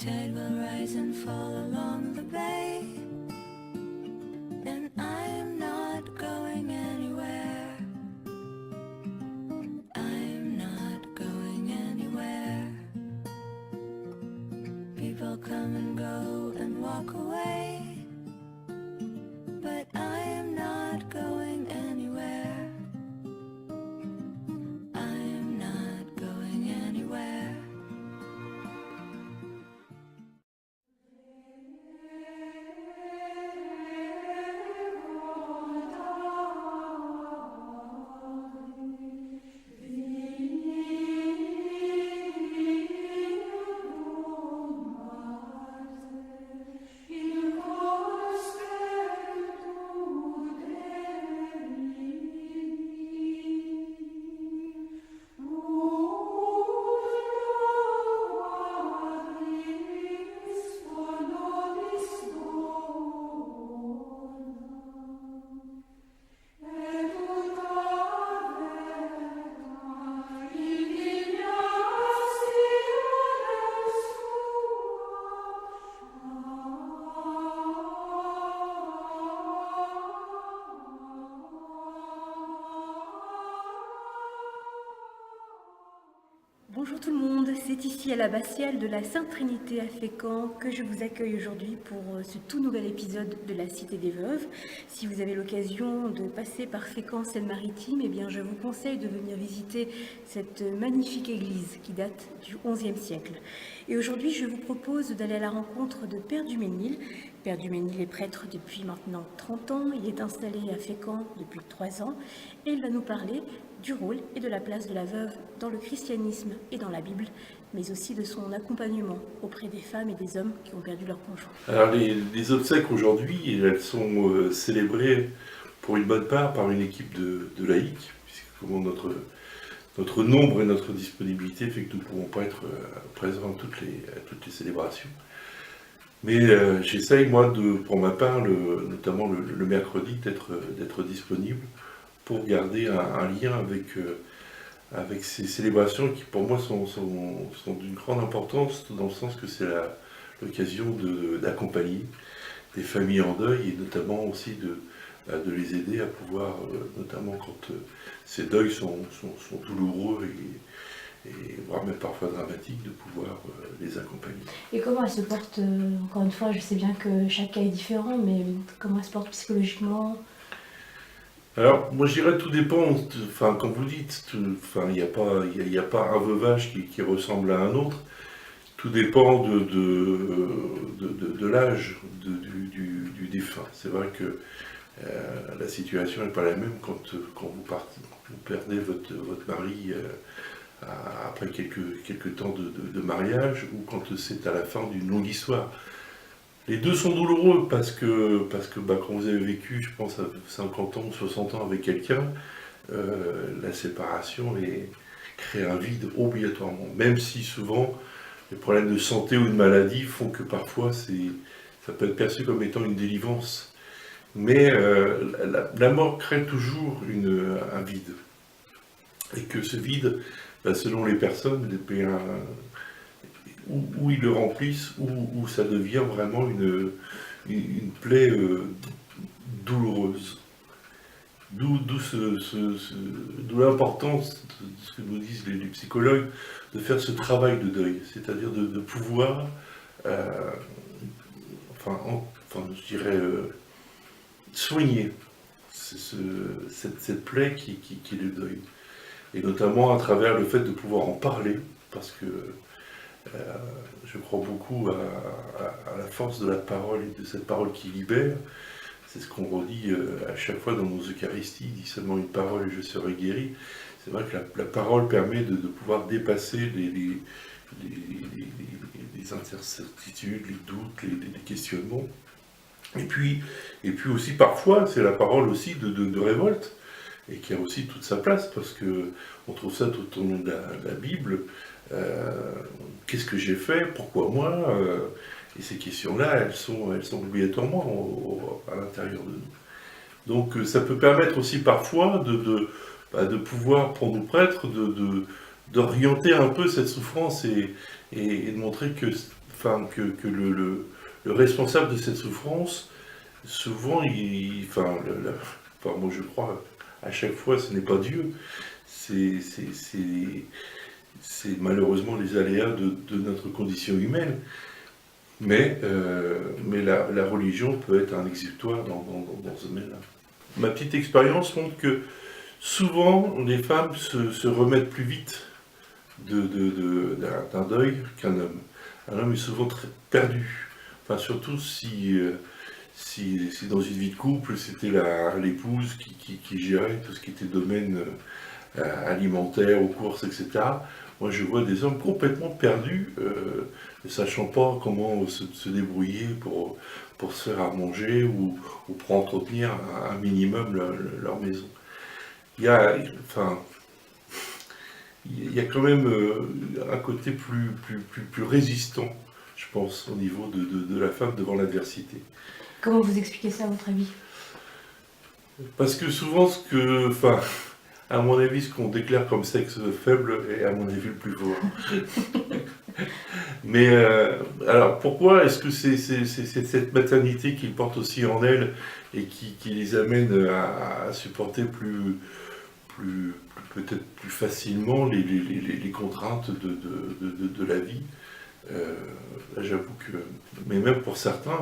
tide will rise and fall along the bay, and I am not going anywhere. I'm not going anywhere. People come and go and walk away, but I am not going anywhere. I'm not going anywhere. Bonjour tout le monde, c'est ici à l'abbatiale de la Sainte Trinité à Fécamp que je vous accueille aujourd'hui pour ce tout nouvel épisode de la Cité des Veuves. Si vous avez l'occasion de passer par Fécamp Seine-Maritime, eh bien je vous conseille de venir visiter cette magnifique église qui date du XIe siècle. Et aujourd'hui, je vous propose d'aller à la rencontre de Père Duménil. Père Duménil est prêtre depuis maintenant 30 ans, il est installé à Fécamp depuis 3 ans et il va nous parler du rôle et de la place de la veuve dans le christianisme et dans la Bible, mais aussi de son accompagnement auprès des femmes et des hommes qui ont perdu leur conjoint. Alors les obsèques aujourd'hui, elles sont célébrées pour une bonne part par une équipe de laïcs, puisque comment notre nombre et notre disponibilité fait que nous ne pouvons pas être présents à toutes les célébrations. Mais j'essaye, moi, pour ma part, notamment le mercredi, d'être disponible pour garder un lien avec ces célébrations qui, pour moi, sont d'une grande importance, dans le sens que c'est l'occasion d'accompagner des familles en deuil et notamment aussi de les aider à pouvoir, notamment quand ces deuils sont douloureux et voire même parfois dramatiques, de pouvoir les accompagner. Et comment elle se porte, encore une fois, je sais bien que chaque cas est différent, mais comment elle se porte psychologiquement ? Alors, moi je dirais tout dépend, enfin, comme vous dites, il n'y a pas un veuvage qui ressemble à un autre, tout dépend de l'âge du défunt. C'est vrai que la situation n'est pas la même quand vous perdez votre mari après quelques temps de mariage, ou quand c'est à la fin d'une longue histoire. Les deux sont douloureux parce que quand vous avez vécu, je pense, à 50 ans ou 60 ans avec quelqu'un, la séparation crée un vide obligatoirement. Même si souvent, les problèmes de santé ou de maladie font que parfois ça peut être perçu comme étant une délivrance. Mais la mort crée toujours un vide. Et que ce vide, selon les personnes, où ils le remplissent, où ça devient vraiment une plaie douloureuse. D'où l'importance de ce que nous disent les psychologues, de faire ce travail de deuil, c'est-à-dire de pouvoir, je dirais, soigner cette plaie qui est le deuil. Et notamment à travers le fait de pouvoir en parler, parce que je crois beaucoup à la force de la parole et de cette parole qui libère. C'est ce qu'on redit à chaque fois dans nos Eucharisties, dit seulement une parole et je serai guéri. C'est vrai que la parole permet de pouvoir dépasser les incertitudes, les doutes, les questionnements. Et puis aussi parfois, c'est la parole aussi de révolte, et qui a aussi toute sa place, parce qu'on trouve ça tout au long de la Bible. Qu'est-ce que j'ai fait? Pourquoi moi? Et ces questions-là, elles sont obligatoirement à l'intérieur de nous. Donc ça peut permettre aussi parfois de pouvoir, pour nous prêtres, d'orienter un peu cette souffrance et de montrer que enfin, que le responsable de cette souffrance, souvent, enfin, moi je crois, à chaque fois, ce n'est pas Dieu, c'est malheureusement les aléas de notre condition humaine. Mais la religion peut être un exutoire dans ce domaine-là. Ma petite expérience montre que souvent, les femmes se remettent plus vite d'un deuil qu'un homme. Un homme est souvent très perdu. Enfin, surtout si dans une vie de couple, c'était l'épouse qui gérait tout ce qui était domaine alimentaire, aux courses, etc. Moi, je vois des hommes complètement perdus, ne sachant pas comment se débrouiller pour se faire à manger ou pour entretenir un minimum leur maison. Il y a quand même un côté plus résistant, je pense, au niveau de la femme devant l'adversité. Comment vous expliquez ça à votre avis? Parce que souvent, à mon avis, ce qu'on déclare comme sexe faible est à mon avis le plus fort. Mais alors pourquoi est-ce que c'est cette maternité qu'ils portent aussi en elles et qui les amène à supporter peut-être plus facilement les contraintes de la vie? Là, j'avoue que, mais même pour certains,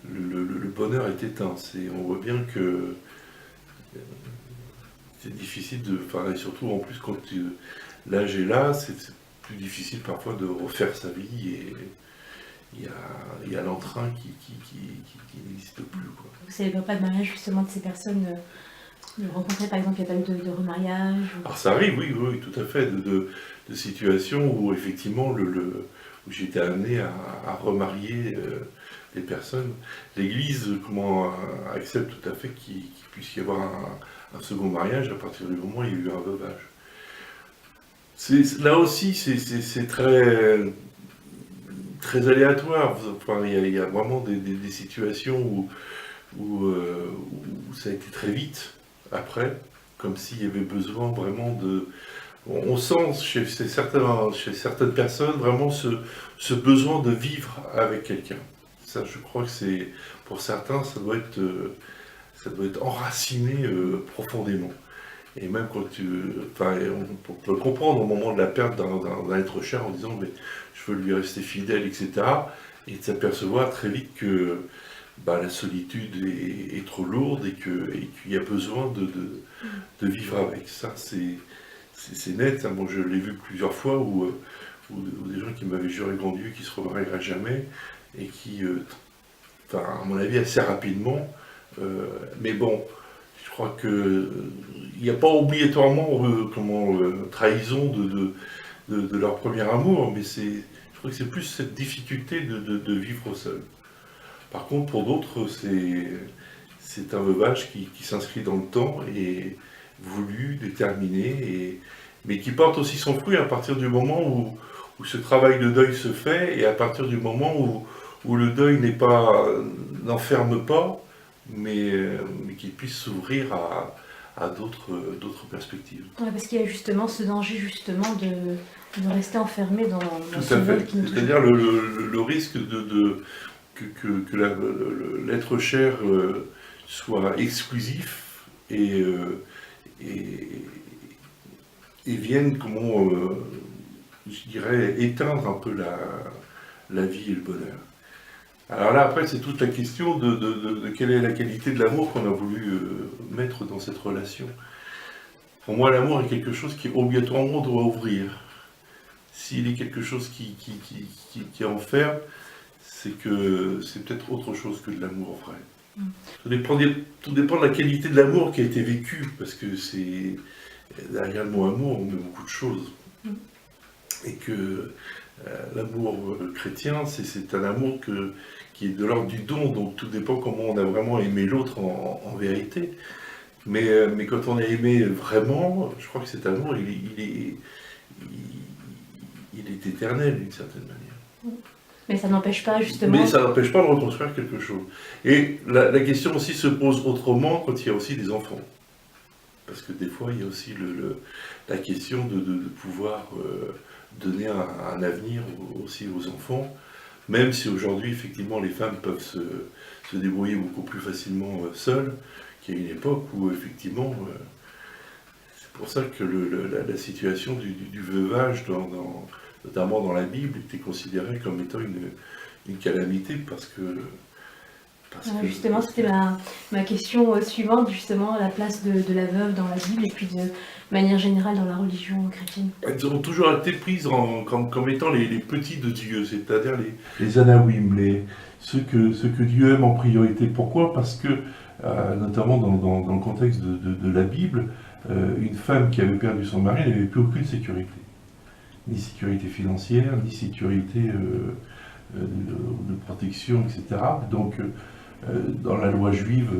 le bonheur est éteint. On voit bien que c'est difficile et surtout en plus quand l'âge est là, c'est plus difficile parfois de refaire sa vie et il y a l'entrain qui n'existe plus, quoi. Vous savez pas de mariage justement de ces personnes de rencontrer, par exemple, il n'y a pas eu de remariage Alors ça arrive, oui, tout à fait, de situations où effectivement où j'étais amené à remarier les personnes. L'Église accepte tout à fait qu'il puisse y avoir un second mariage à partir du moment où il y a eu un veuvage. Là aussi, c'est très aléatoire. Enfin, il y a vraiment des situations où ça a été très vite après, comme s'il y avait besoin vraiment de... On sent chez certaines personnes vraiment ce besoin de vivre avec quelqu'un. Ça, je crois que pour certains, ça doit être enraciné profondément. Et même quand on peut le comprendre au moment de la perte d'un être cher en disant mais je veux lui rester fidèle, etc. Et de s'apercevoir très vite que la solitude est trop lourde et qu'il y a besoin de vivre avec. Ça, c'est net. Hein. Bon, je l'ai vu plusieurs fois où des gens qui m'avaient juré grand Dieu qui ne se remarieraient jamais et qui, à mon avis, assez rapidement. Mais bon, je crois qu'il n'y a pas obligatoirement trahison de leur premier amour, mais je crois que c'est plus cette difficulté de vivre seul. Par contre, pour d'autres, c'est un veuvage qui s'inscrit dans le temps et voulu, déterminé, mais qui porte aussi son fruit à partir du moment où ce travail de deuil se fait et à partir du moment où le deuil n'enferme pas, mais qu'il puisse s'ouvrir à d'autres perspectives. Ouais, parce qu'il y a justement ce danger justement de rester enfermé dans ce deuil qui nous touche. C'est-à-dire le risque que l'être cher soit exclusif et vienne, je dirais, éteindre un peu la vie et le bonheur. Alors là, après, c'est toute la question de quelle est la qualité de l'amour qu'on a voulu mettre dans cette relation. Pour moi, l'amour est quelque chose qui obligatoirement doit ouvrir. S'il est quelque chose qui enferme, c'est que c'est peut-être autre chose que de l'amour vrai. Tout dépend de la qualité de l'amour qui a été vécu, parce que derrière le mot amour, on met beaucoup de choses. Et que l'amour chrétien, c'est un amour qui est de l'ordre du don, donc tout dépend comment on a vraiment aimé l'autre en vérité. Mais quand on a aimé vraiment, je crois que cet amour, il est éternel d'une certaine manière. Mais ça n'empêche pas justement... Mais ça n'empêche pas de reconstruire quelque chose. Et la question aussi se pose autrement quand il y a aussi des enfants. Parce que des fois, il y a aussi la question de pouvoir donner un avenir aussi aux enfants, même si aujourd'hui, effectivement, les femmes peuvent se débrouiller beaucoup plus facilement seules, qu'il y a une époque où, effectivement, c'est pour ça que la situation du veuvage, notamment dans la Bible, était considérée comme étant une calamité, parce que Justement, c'était ma question suivante, justement, la place de la veuve dans la Bible et puis de manière générale dans la religion chrétienne. Elles ont toujours été prises comme étant les petits de Dieu, c'est-à-dire les anawim, ceux que Dieu aime en priorité. Pourquoi? Parce que, notamment dans le contexte de la Bible, une femme qui avait perdu son mari n'avait plus aucune sécurité. Ni sécurité financière, ni sécurité de protection, etc. Donc, dans la loi juive,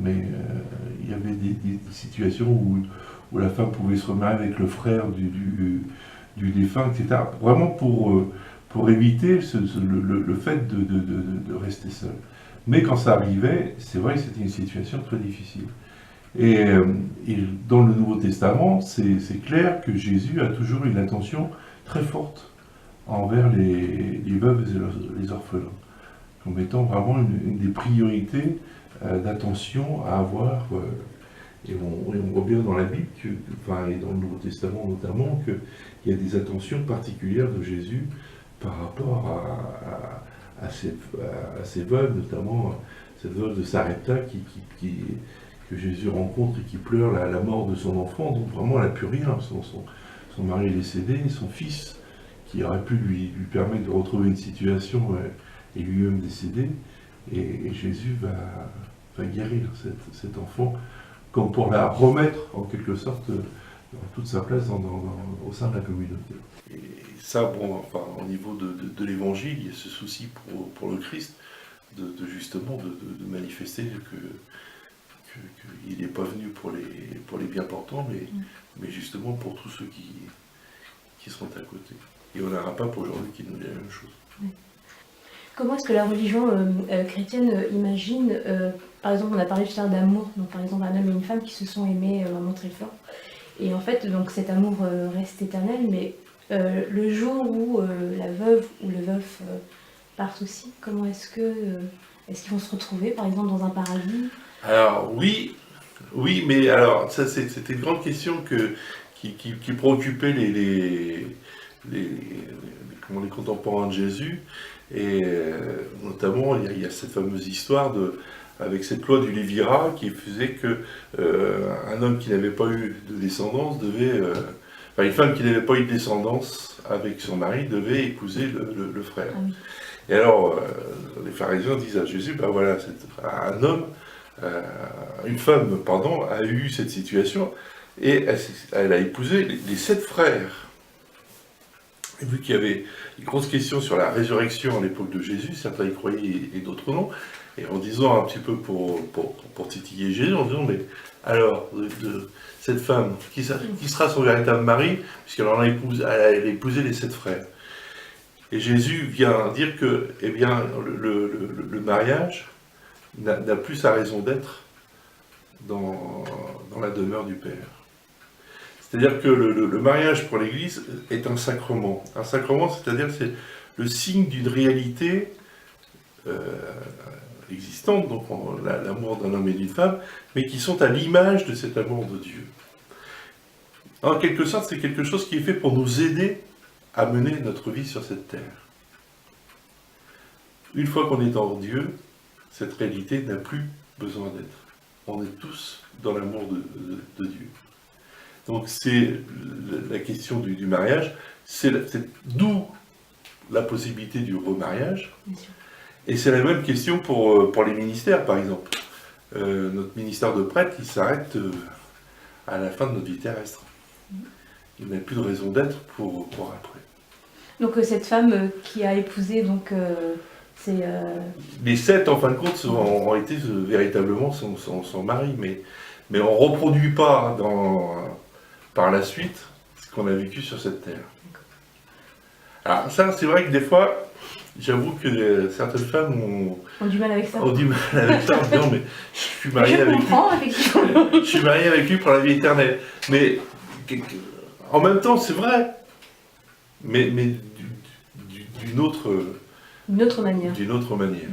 il y avait des situations où la femme pouvait se remarier avec le frère du défunt, etc. Vraiment pour éviter le fait de rester seul. Mais quand ça arrivait, c'est vrai que c'était une situation très difficile. Et dans le Nouveau Testament, c'est clair que Jésus a toujours une attention très forte envers les veuves et les orphelins, comme étant vraiment une des priorités d'attention à avoir. Et on voit bien dans la Bible, et dans le Nouveau Testament notamment, qu'il y a des attentions particulières de Jésus par rapport à ces veuves, notamment cette veuve de Sarepta que Jésus rencontre et qui pleure la mort de son enfant. Donc vraiment, elle n'a plus rien. Son mari est décédé, son fils, qui aurait pu lui permettre de retrouver une situation, est lui-même décédé. Et Jésus va guérir cet enfant, comme pour la remettre en quelque sorte dans toute sa place au sein de la communauté. Et ça, au niveau de l'évangile, il y a ce souci pour le Christ justement de manifester qu'il n'est pas venu pour les bien portants, mais justement pour tous ceux qui sont à côté. Et on n'a pas pour aujourd'hui qui nous dit la même chose. Comment est-ce que la religion chrétienne imagine, par exemple, on a parlé tout à l'heure d'amour, donc par exemple un homme et une femme qui se sont aimés vraiment très fort, et en fait donc cet amour reste éternel, mais le jour où la veuve ou le veuf partent aussi, comment est-ce qu'ils vont se retrouver par exemple dans un paradis? Alors oui, mais alors ça c'était une grande question qui préoccupait les contemporains de Jésus. Et notamment, il y a cette fameuse histoire avec cette loi du Lévirat qui faisait qu'un homme qui n'avait pas eu de descendance une femme qui n'avait pas eu de descendance avec son mari devait épouser le frère. Ah oui. Et alors, les pharisiens disent à Jésus, une femme, a eu cette situation et elle a épousé les 7 frères. Et vu qu'il y avait une grosse question sur la résurrection à l'époque de Jésus, certains y croyaient et d'autres non, et en disant un petit peu pour titiller Jésus, en disant, mais alors, de cette femme, qui sera son véritable mari, puisqu'elle a épousé les 7 frères. Et Jésus vient dire que, le mariage n'a plus sa raison d'être dans la demeure du Père. C'est-à-dire que le mariage pour l'Église est un sacrement. Un sacrement, c'est-à-dire c'est le signe d'une réalité existante, donc l'amour d'un homme et d'une femme, mais qui sont à l'image de cet amour de Dieu. En quelque sorte, c'est quelque chose qui est fait pour nous aider à mener notre vie sur cette terre. Une fois qu'on est en Dieu, cette réalité n'a plus besoin d'être. On est tous dans l'amour de Dieu. Donc c'est la question du mariage, c'est d'où la possibilité du remariage. Et c'est la même question pour les ministères, par exemple. Notre ministère de prêtre, il s'arrête à la fin de notre vie terrestre. Il n'a plus de raison d'être pour après. Donc cette femme qui a épousé, c'est... Les 7, en fin de compte, ont été véritablement son mari, mais on ne reproduit pas par la suite ce qu'on a vécu sur cette terre. Alors ça, c'est vrai que des fois, j'avoue que certaines femmes ont du mal avec ça. En disant, mais je suis marié avec lui. Je suis marié avec lui pour la vie éternelle. Mais en même temps, c'est vrai. mais d'une autre, Une autre manière. d'une autre manière.